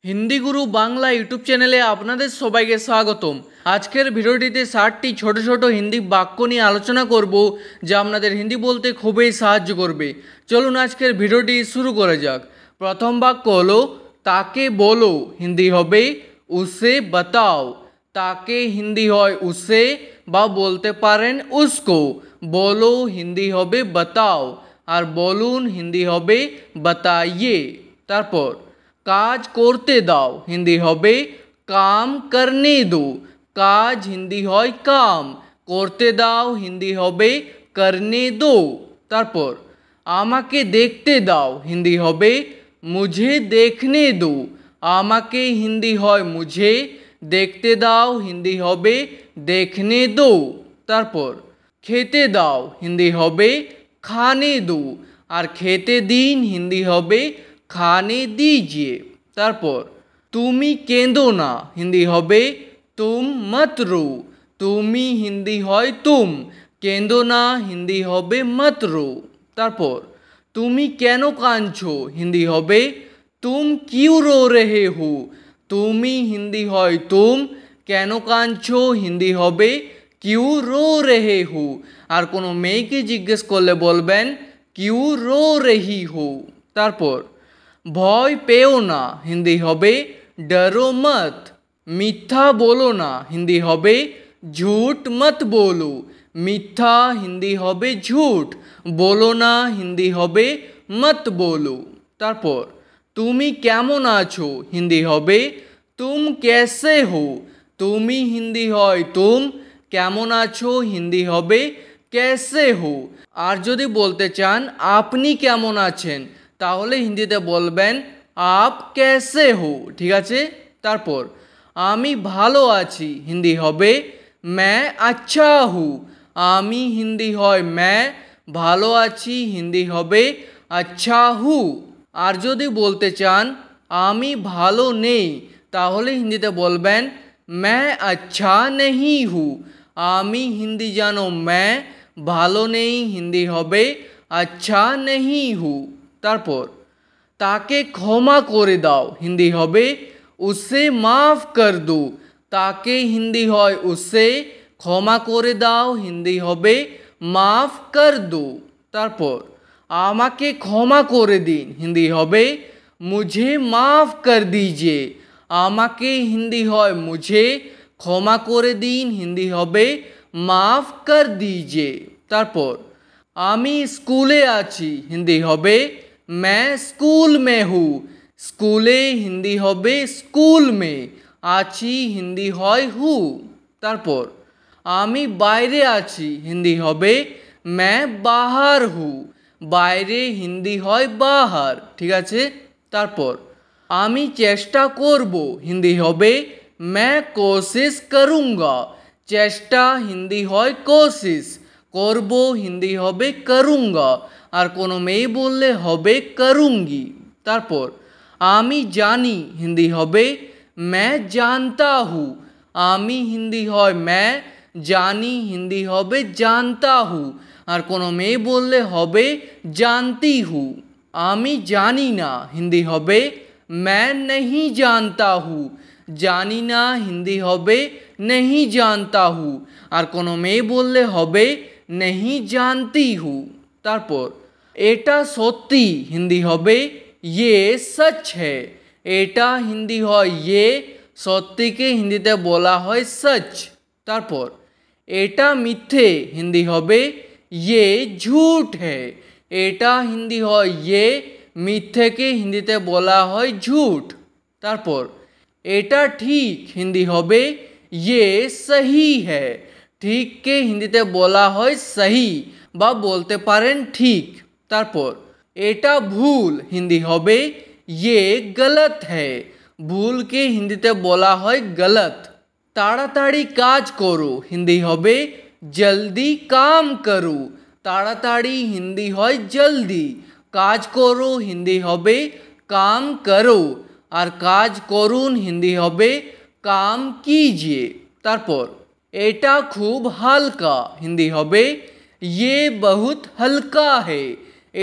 হিন্দি গুরু Bangla YouTube চ্যানেলে আপনাদের সবাইকে স্বাগতম। আজকের ভিডিওটিতে 60টি ছোট ছোট হিন্দি বাক্য নিয়ে আলোচনা করব, যা আপনাদের হিন্দি বলতে খুবই সাহায্য করবে। চলুন আজকের ভিডিওটি শুরু করা যাক। প্রথম বাক্য হলো তাকে বলো, হিন্দি হবে উসে বাতাও। তাকে হিন্দি হয় উসে বা বলতে পারেন উসকো। বলো হিন্দি হবে বাতাও, আর বলুন হিন্দি হবে বাতাইয়ে। তারপর কাজ করতে দাও, হিন্দি হবে কাম করনে দো। কাজ হিন্দি হয় কাম, করতে দাও হিন্দি হবে করনে দো। তারপর আমাকে দেখতে দাও, হিন্দি হবে মুঝে দেখনে দো। আমাকে হিন্দি হয় মুঝে, দেখতে দাও হিন্দি হবে দেখনে দো। তারপর খেতে দাও হিন্দি হবে খানে দো, আর খেতে দিন হিন্দি হবে খানে दीजिए। তারপর তুমি কেঁদো না, হিন্দি হবে তুম মত রো। তুমি হিন্দি হয় তুম, কেঁদো না হিন্দি হবে মত রো। তারপর তুমি কেন কাঁদছো, হিন্দি হবে তুম কিউ রো রেহে হো। তুমি হিন্দি হয় তুম, কেন কাঁদছো হিন্দি হবে কিউ রো রেহে হো। আর কোনো মেয়েকে জিজ্ঞেস করলে বলবেন কিউ রো রেহি হো। তারপর ভয় পেও না, হিন্দি হবে ডরো মত। মিথ্যা বলো না, হিন্দি হবে ঝুট মত বলো। মিথ্যা হিন্দি হবে ঝুট, বলো না হিন্দি হবে মত বলো। তারপর তুমি কেমন আছো, হিন্দি হবে তুম कैसे हो। তুমি হিন্দি হয় তুম, কেমন আছো হিন্দি হবে कैसे हो। আর যদি বলতে চান আপনি কেমন আছেন, তাহলে হিন্দিতে বলবেন আপ कैसे हो। ঠিক আছে। তারপর আমি ভালো আছি, হিন্দি হবে मैं अच्छा हूँ। আমি হিন্দি হয় मैं, ভালো আছি হিন্দি হবে अच्छा हूँ। আর যদি বলতে চান আমি ভালো নেই, তাহলে হিন্দিতে বলবেন मैं अच्छा नहीं हूँ। আমি হিন্দি জানো मैं, ভালো নেই হিন্দি হবে अच्छा नहीं हूँ। তারপর তাকে ক্ষমা করে দাও, হিন্দি হবে উসে মাফ কর দো। তাকে হিন্দি হয় উসে, ক্ষমা করে দাও হিন্দি হবে মাফ কর দো। তারপর আমাকে ক্ষমা করে দিন, হিন্দি হবে মুঝে মাফ কর দিজিয়ে। আমাকে হিন্দি হয় মুঝে, ক্ষমা করে দিন হিন্দি হবে মাফ কর দিজিয়ে। তারপর আমি স্কুলে আছি, হিন্দি হবে मैं स्कूल में हूँ। স্কুলে হিন্দি হবে স্কুল মে, আছি হিন্দি হয় হু। তারপর আমি বাইরে আছি, হিন্দি হবে मैं बाहर हूँ। বাইরে হিন্দি হয় বাহার। ঠিক আছে। তারপর আমি চেষ্টা করব, হিন্দি হবে मैं कोशिश करूँगा। চেষ্টা হিন্দি হয় কোশিশ, করব হিন্দি হবে করুঙ্গা। আর কোনো মেয়ে বললে হবে করুঙ্গি। তারপর আমি জানি, হিন্দি হবে मैं जानता हूँ। আমি হিন্দি হয় मैं, জানি হিন্দি হবে जानता हूँ। আর কোনো মেয়ে বললে হবে जानती हूँ। আমি জানি না, হিন্দি হবে मैं नहीं जानता हूँ। জানি না হিন্দি হবে नहीं जानता हूँ। আর কোনো মেয়ে বললে হবে नहीं जानती हूँ। তারপর এটা সত্যি, হিন্দি হবে ये सच है। এটা হিন্দি হয় ये, সত্যিকে হিন্দিতে বলা হয় सच। তারপর এটা মিথ্যে, হিন্দি হবে ये झूठ है। এটা হিন্দি হয় ये, মিথ্যেকে হিন্দিতে বলা হয় झूठ। তারপর এটা ঠিক, হিন্দি হবে ये सही है। ঠিককে হিন্দিতে বলা হয় सही বা বলতে পারেন ঠিক। তারপর এটা ভুল, হিন্দি হবে ये गलत है। ভুলকে হিন্দিতে বলা হয় गलत। তাড়াতাড়ি কাজ করো, হিন্দি হবে জলদি কাম করো। তাড়াতাড়ি হিন্দি হয় জলদি, কাজ করো হিন্দি হবে কাম করো। আর কাজ করুন হিন্দি হবে কাম কিজিয়ে। তারপর এটা খুব হালকা, হিন্দি হবে ये बहुत हल्का है।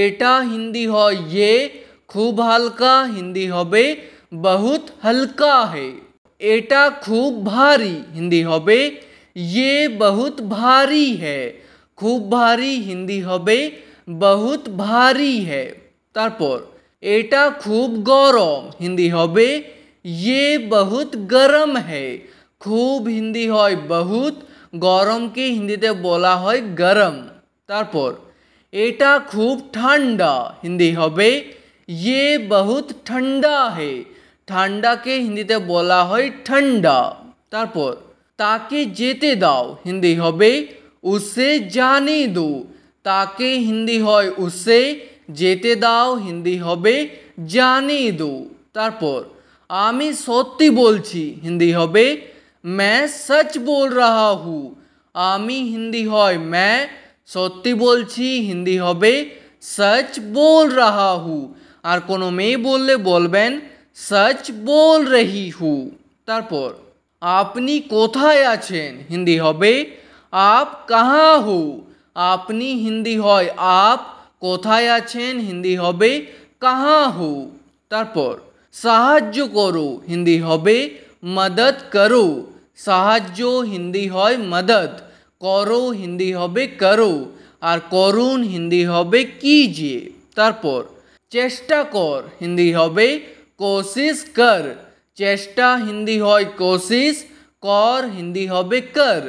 এটা হিন্দি হয় ये, খুব হালকা হিন্দি হবে बहुत हल्का है। एटा खूब भारी हिंदी होबे ये बहुत भारी है। खूब भारी हिंदी होबे बहुत भारी है। तारपर एटा खूब गरम हिंदी होबे ये बहुत गरम है। खूब हिंदी হয় बहुत, গরমকে হিন্দিতে বলা হয় গরম। তারপর এটা খুব ঠান্ডা হিন্দি হবে ये बहुत ठंडा है। ঠান্ডাকে হিন্দিতে বলা হয় ঠান্ডা। তারপর তাকে যেতে দাও হিন্দি হবে उसे जाने दो। তাকে হিন্দি হয় उसे, যেতে দাও হিন্দি হবে জানে দো। তারপর আমি সত্যি বলছি হিন্দি হবে मैं सच बोल रहा हूँ। আমি হিন্দি হয় मैं, সত্যি বলছি হিন্দি হবে सच बोल रहा हूँ। আর কোনো মেয়ে বললে বলবেন सच बोल रही हूँ। তারপর আপনি কোথায় আছেন হিন্দি হবে आप कहाँ हो। আপনি হিন্দি হয় आप, কোথায় আছেন হিন্দি হবে कहाँ हो। তারপর সাহায্য করো হিন্দি হবে मदद करो। সাহায্য হিন্দি হয় मदद, করো হিন্দি হবে করো, আর করুন হিন্দি হবে कीजिए। তারপর চেষ্টা কর হিন্দি হবে कोशिश कर। চেষ্টা হিন্দি হয় कोशिश, কর হিন্দি হবে कर,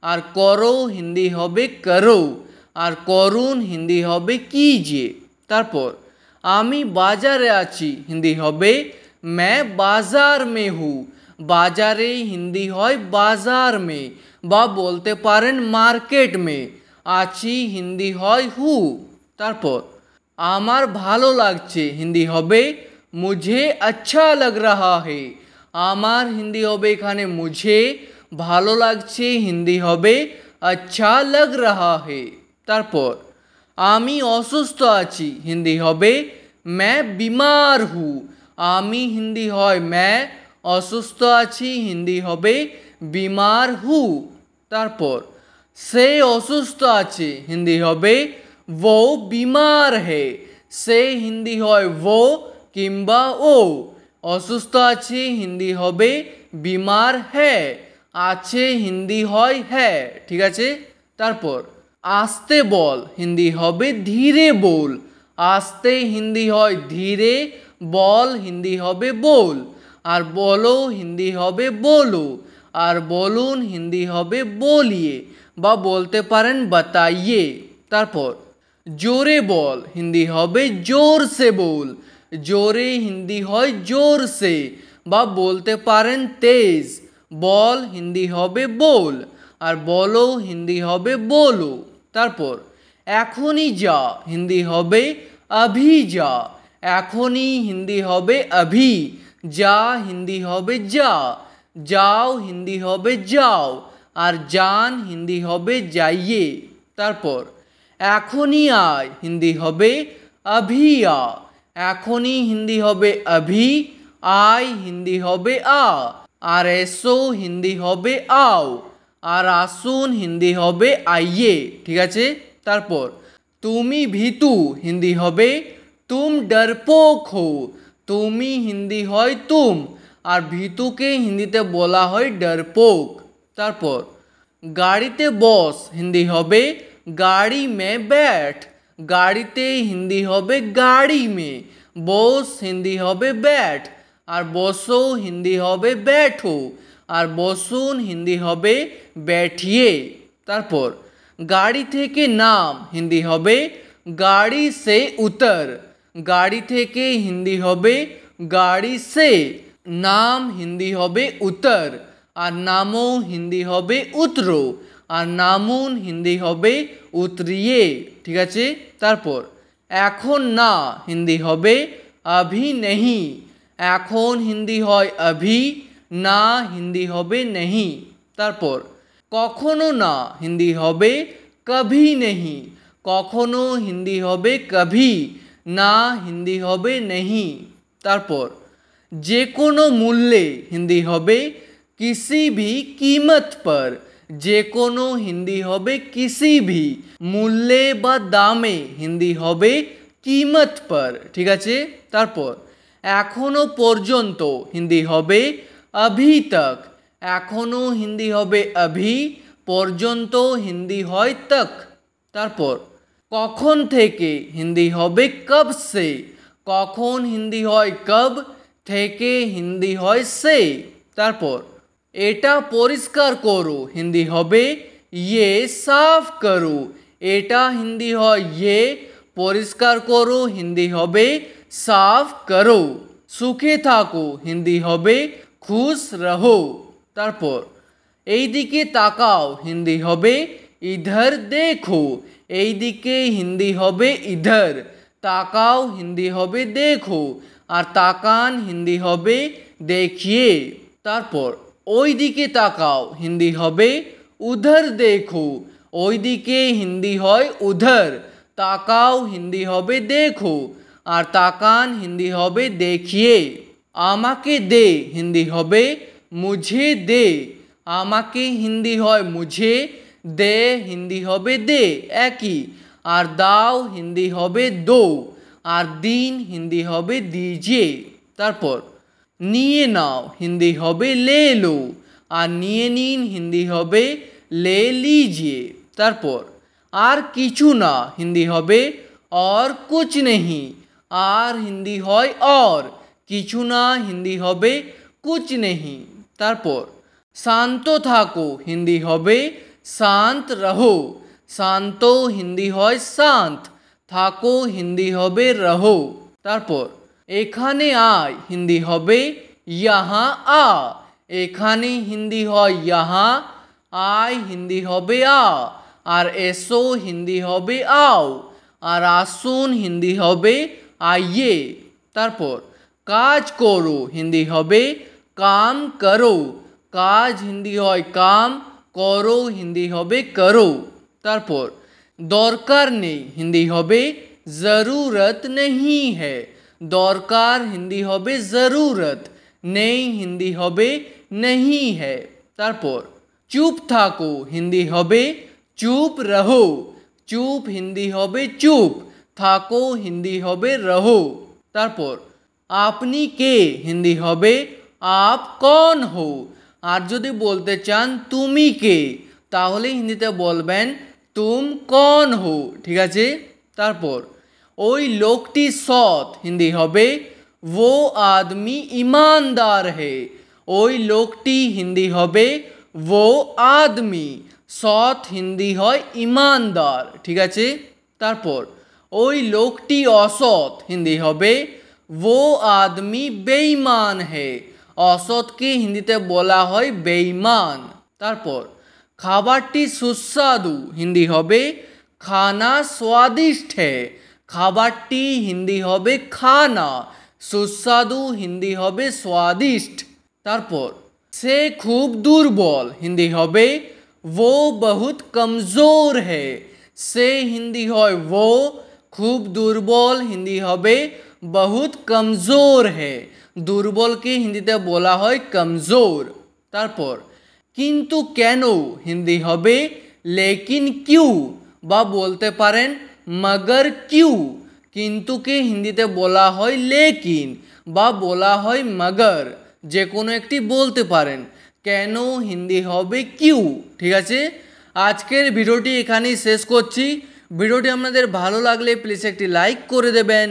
আর করো হিন্দি হবে করো, আর করুন হিন্দি হবে कीजिए। তারপর আমি বাজারে আছি হিন্দি হবে मैं बाजार में हूँ। বাজারে হিন্দি হয় বাজার মে, বা বলতে পারেন মার্কেট মে। আছি হিন্দি হয় হু। তারপর আমার ভালো লাগছে হিন্দি হবে मुझे अच्छा लग रहा है। আমার হিন্দি হবে এখানে मुझे, ভালো লাগছে হিন্দি হবে अच्छा लग रहा है। তারপর আমি অসুস্থ আছি হিন্দি হবে मैं बीमार हूँ। আমি হিন্দি হয় मैं, অসুস্থ আছি হিন্দি হবে बीमार हूँ। তারপর সে অসুস্থ আছে হিন্দি হবে वो बीमार है। সে হিন্দি হয় वो কিংবা ও, অসুস্থ আছে হিন্দি হবে बीमार है, আছে হিন্দি হয় है। ঠিক আছে। তারপর আস্তে বল হিন্দি হবে ধীরে বল। আস্তে হিন্দি হয় ধীরে, বল হিন্দি হবে बोल, আর বলো হিন্দি হবে बोलो, আর বলুন হিন্দি হবে बोलिए, বা বলতে পারেন बताइए। তারপর জোরে বল হিন্দি হবে জোর সে बोल। জোরে হিন্দি হয় জোর সে, বা বলতে পারেন তেজ, বল হিন্দি হবে बोल, আর বলো হিন্দি হবে बोलो। তারপর এখনই যা হিন্দি হবে अभी जा। এখনই হিন্দি হবে अभी, যা হিন্দি হবে যা, যাও হিন্দি হবে যাও, আর যান হিন্দি হবে যাইয়ে। তারপর এখনই আয় হিন্দি হবে अभी आ। এখনই হিন্দি হবে अभी, আয় হিন্দি হবে आ, আর এসো হিন্দি হবে आओ, আর আসুন হিন্দি হবে आइए। ঠিক আছে। তারপর তুমি ভীতু হিন্দি হবে तुम डरपोक हो। তুমি হিন্দি হয় तुम, আর ভীতুকে হিন্দিতে বলা হয় डरपोक। তারপর গাড়িতে বস হিন্দি হবে গাড়ি মে बैठ। গাড়িতে হিন্দি হবে গাড়ি মে, বস হিন্দি হবে बैठ, আর বসো হিন্দি হবে बैठो, আর বসুন হিন্দি হবে बैठिए। তারপর গাড়ি থেকে নাম হিন্দি হবে গাড়ি সে উতর। গাড়ি থেকে হিন্দি হবে গাড়ি সে, নাম হিন্দি হবে উতর, আর নামও হিন্দি হবে উতরো, আর নামুন হিন্দি হবে উতরিয়ে। ঠিক আছে। তারপর এখন না হিন্দি হবে अभी नहीं। এখন হিন্দি হয় अभी, না হিন্দি হবে नहीं। তারপর কখনো না হিন্দি হবে कभी नहीं। কখনো হিন্দি হবে कभी, না হিন্দি হবে नहीं। তারপর যে কোনো মূল্যে হিন্দি হবে किसी भी कीमत पर। যে কোনো হিন্দি হবে किसी भी, মূল্যে বা দামে হিন্দি হবে कीमत पर। ঠিক আছে। তারপর এখনো পর্যন্ত হিন্দি হবে अभी तक, এখনো হিন্দি হবে अभी, পর্যন্ত হিন্দি হয় तक। তারপর কখন থেকে হিন্দি হবে कब से, কখন হিন্দি হয় कब, থেকে হিন্দি হয় से। তারপর এটা পরিষ্কার করো হিন্দি হবে ये साफ करो, এটা হিন্দি হয় ये, পরিষ্কার করো হিন্দি হবে साफ करो। সুখে থাকো হিন্দি হবে खुश रहो। তারপর এই দিকে তাকাও হিন্দি হবে इधर देखो, এই দিকে হিন্দি হবে इधर, তাকাও হিন্দি হবে দেখো, আর তাকান হিন্দি হবে देखिए। তারপর ওই দিকে তাকাও হিন্দি হবে उधर देखो, ওই দিকে হিন্দি হয় उधर, তাকাও হিন্দি হবে দেখো, আর তাকান হিন্দি হবে देखिए। আমাকে দে হিন্দি হবে मुझे दे, আমাকে হিন্দি হয় मुझे, দে হিন্দি হবে দে একই, আর দাও হিন্দি হবে দো, আর দিন হিন্দি হবে दीजिए। তারপর নিয়ে নাও হিন্দি হবে ले लो, আর নিয়ে নিন হিন্দি হবে ले लीजिए। তারপর আর কিছু না হিন্দি হবে और कुछ नहीं, আর হিন্দি হয় और, কিছু না হিন্দি হবে कुछ नहीं। তারপর শান্ত থাকো হিন্দি হবে शांत रहो, শান্ত হিন্দি হয় शांत, থাকো হিন্দি হবে रहो। তারপর এখানে আয় হিন্দি হবে यहाँ आ, এখানে হিন্দি হয় यहाँ, আয় হিন্দি হবে आ, আর এসো হিন্দি হবে आओ, আর আসুন হিন্দি হবে आइए। তারপর কাজ করো হিন্দি হবে काम करो, কাজ হিন্দি হয় काम, করো হিন্দি হবে करो। তারপর দরকার নেই হিন্দি হবে ज़रूरत नहीं है, দরকার হিন্দি হবে ज़रूरत, নেই হিন্দি হবে नहीं है। তারপর চুপ থাকো হিন্দি হবে চুপ रहो, চুপ হিন্দি হবে চুপ, থাকো হিন্দি হবে रहो। তারপর আপনি কে হিন্দি হবে आप कौन हो, আর যদি বলতে চান তুমি কে তাহলে হিন্দিতে বলবেন तुम कौन हो, ঠিক আছে। তারপর ওই লোকটি সৎ হিন্দি হবে वो आदमी ईमानदार है, ওই লোকটি হিন্দি হবে वो आदमी, সৎ হিন্দি হয় ईमानदार, ঠিক আছে। তারপর ওই লোকটি অসৎ হিন্দি হবে वो आदमी बेईमान है, অসৎকে হিন্দিতে বলা হয় বেঈমান। তারপর খাবারটি সুস্বাদু হিন্দি হবে খানা स्वादिष्ट है, খাবারটি হিন্দি হবে খানা, সুস্বাদু হিন্দি হবে स्वादिष्ट। তারপর সে খুব দুর্বল হিন্দি হবে वो बहुत कमज़ोर है, সে হিন্দি হয় वो, খুব দুর্বল হিন্দি হবে बहुत कमज़ोर है, দুর্বলকে হিন্দিতে বলা হয় कमज़ोर। তারপর কিন্তু কেন হিন্দি হবে लेकिन क्यों, বা বলতে পারেন मगर क्यों, কিন্তুকে হিন্দিতে বলা হয় लेकिन, বা বলা হয় मगर, যে কোনো একটি বলতে পারেন। কেন হিন্দি হবে क्यों, ঠিক আছে। আজকের ভিডিওটি এখানেই শেষ করছি। ভিডিওটি আপনাদের ভালো লাগলে প্লিজ একটি লাইক করে দেবেন,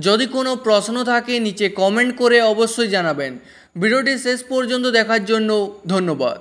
যদি কোনো প্রশ্ন থাকে নিচে কমেন্ট করে অবশ্যই জানাবেন। ভিডিওটি শেষ পর্যন্ত দেখার জন্য ধন্যবাদ।